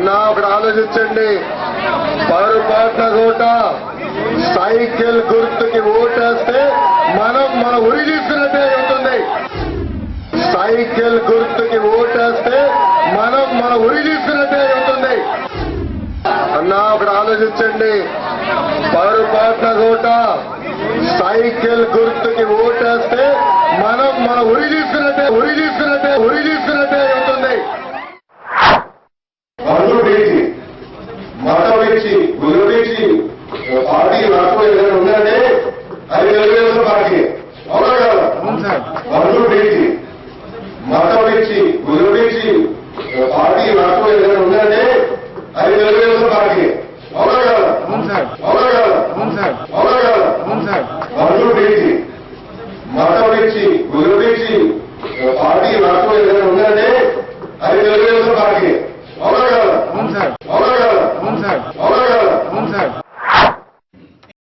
అన్నా ఒకటి ఆలోచించండి. పొరపాటున కూడా సైకిల్ గుర్తుకి ఓటేస్తే మనం మన ఉరి తీసుకున్నట్టే అవుతుంది. సైకిల్ గుర్తుకి ఓటేస్తే మనం మన ఉరి తీసుకున్నట్టే అవుతుంది. అన్నా ఒకటి ఆలోచించండి. పొరపాటున కూడా సైకిల్ గుర్తుకి ఓటేస్తే మనం మన ఉరి తీసుకున్నట్టే అవుతుంది. మతం ఇచ్చి గురువిచ్చి పార్టీ రాష్ట్రం ఏదైనా ఉందంటే అది తెలుగుదేశం పార్టీ. అవునా కదా? బంధువు పెట్టి మతం ఇచ్చి గురువిచ్చి పార్టీ రాష్ట్రం ఏదైనా ఉందంటే అది తెలుగుదేశం పార్టీ. అవునా కదా? అవునా కదా? అవునా కదా? బంధువు పెట్టి మతం ఇచ్చి గురువిచ్చి పార్టీ రాష్ట్రం ఏదైనా ఉందంటే అది తెలుగుదేశం పార్టీ. అవునా కదా? అవునా కదా?